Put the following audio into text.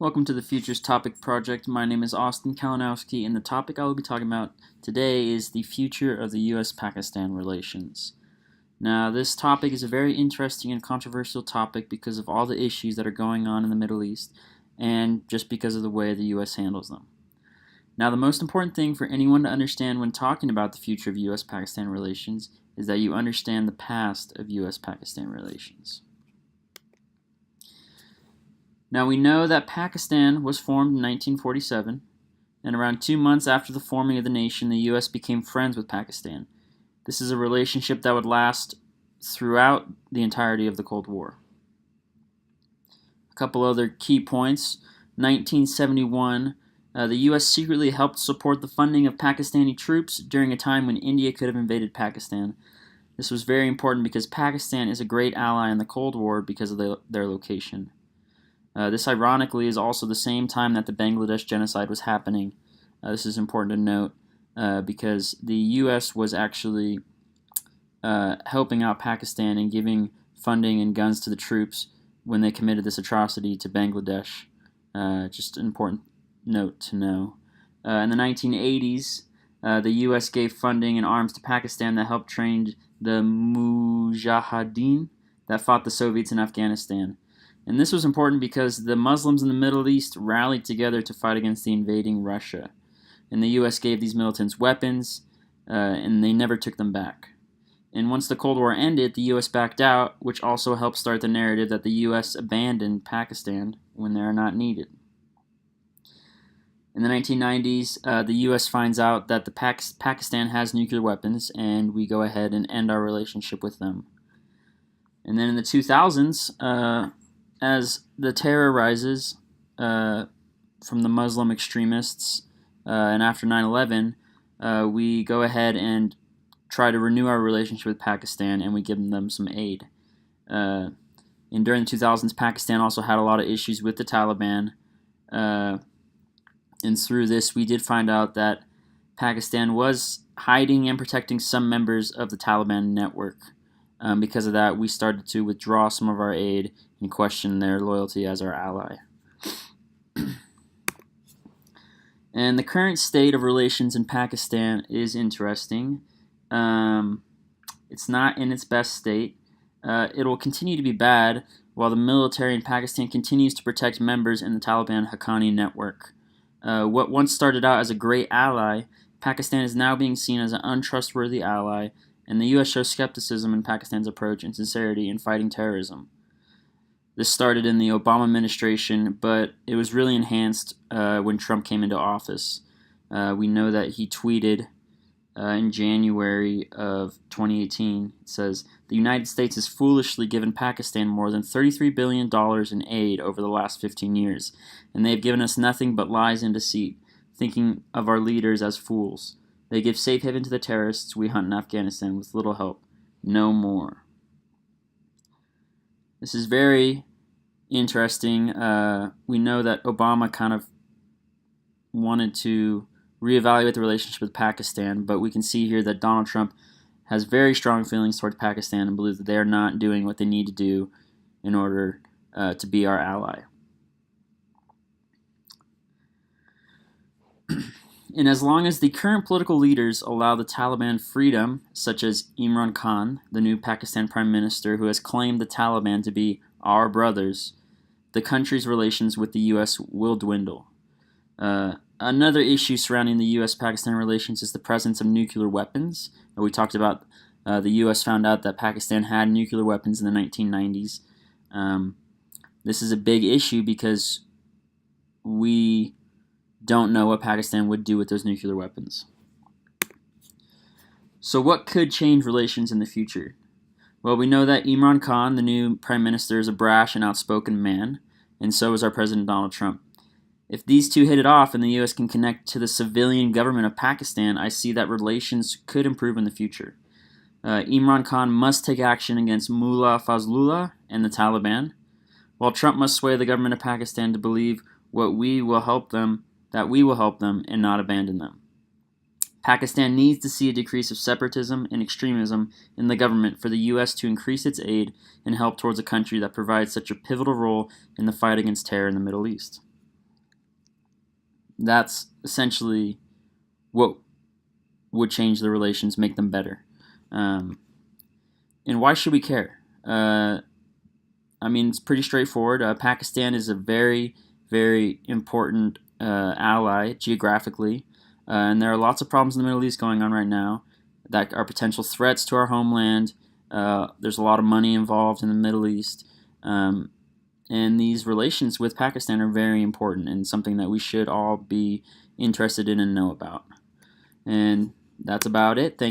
Welcome to the Futures Topic Project. My name is Austin Kalinowski, and the topic I will be talking about today is the future of the U.S.-Pakistan relations. Now, this topic is a very interesting and controversial topic because of all the issues that are going on in the Middle East and just because of the way the U.S. handles them. Now, the most important thing for anyone to understand when talking about the future of U.S.-Pakistan relations is that you understand the past of U.S.-Pakistan relations. Now, we know that Pakistan was formed in 1947, and around 2 months after the forming of the nation, the U.S. became friends with Pakistan. This is a relationship that would last throughout the entirety of the Cold War. A couple other key points. 1971, the U.S. secretly helped support the funding of Pakistani troops during a time when India could have invaded Pakistan. This was very important because Pakistan is a great ally in the Cold War because of their location. This, ironically, is also the same time that the Bangladesh genocide was happening. This is important to note because the U.S. was actually helping out Pakistan and giving funding and guns to the troops when they committed this atrocity to Bangladesh. Just an important note to know. In the 1980s, the U.S. gave funding and arms to Pakistan that helped train the Mujahideen that fought the Soviets in Afghanistan. And this was important because the Muslims in the Middle East rallied together to fight against the invading Russia. And the U.S. gave these militants weapons, and they never took them back. And once the Cold War ended, the U.S. backed out, which also helped start the narrative that the U.S. abandoned Pakistan when they are not needed. In the 1990s, the U.S. finds out that Pakistan has nuclear weapons, and we go ahead and end our relationship with them. And then in the 2000s, as the terror rises from the Muslim extremists, and after 9/11, we go ahead and try to renew our relationship with Pakistan, and we give them some aid. And during the 2000s, Pakistan also had a lot of issues with the Taliban, and through this, we did find out that Pakistan was hiding and protecting some members of the Taliban network. Because of that, we started to withdraw some of our aid and question their loyalty as our ally. And the current state of relations in Pakistan is interesting. It's not in its best state. It will continue to be bad while the military in Pakistan continues to protect members in the Taliban Haqqani network. What once started out as a great ally, Pakistan is now being seen as an untrustworthy ally, and the U.S. shows skepticism in Pakistan's approach and sincerity in fighting terrorism. This started in the Obama administration, but it was really enhanced when Trump came into office. We know that he tweeted in January of 2018, it says, "The United States has foolishly given Pakistan more than $33 billion in aid over the last 15 years, and they have given us nothing but lies and deceit, thinking of our leaders as fools. They give safe haven to the terrorists we hunt in Afghanistan with little help. No more." This is very interesting. We know that Obama kind of wanted to reevaluate the relationship with Pakistan, but we can see here that Donald Trump has very strong feelings towards Pakistan and believes that they are not doing what they need to do in order to be our ally. And as long as the current political leaders allow the Taliban freedom, such as Imran Khan, the new Pakistan Prime Minister who has claimed the Taliban to be our brothers, the country's relations with the U.S. will dwindle. Another issue surrounding the U.S.-Pakistan relations is the presence of nuclear weapons. We talked about the U.S. found out that Pakistan had nuclear weapons in the 1990s. This is a big issue because we don't know what Pakistan would do with those nuclear weapons. So what could change relations in the future? Well, we know that Imran Khan, the new prime minister, is a brash and outspoken man, and so is our President Donald Trump. If these two hit it off and the U.S. can connect to the civilian government of Pakistan, I see that relations could improve in the future. Imran Khan must take action against Mullah Fazlullah and the Taliban, while Trump must sway the government of Pakistan to believe that we will help them and not abandon them. Pakistan needs to see a decrease of separatism and extremism in the government for the U.S. to increase its aid and help towards a country that provides such a pivotal role in the fight against terror in the Middle East. that's essentially what would change the relations, make them better. And why should we care? It's pretty straightforward. Pakistan is a very, very important ally geographically, and there are lots of problems in the Middle East going on right now that are potential threats to our homeland. There's a lot of money involved in the Middle East, and these relations with Pakistan are very important and something that we should all be interested in and know about. And that's about it. Thank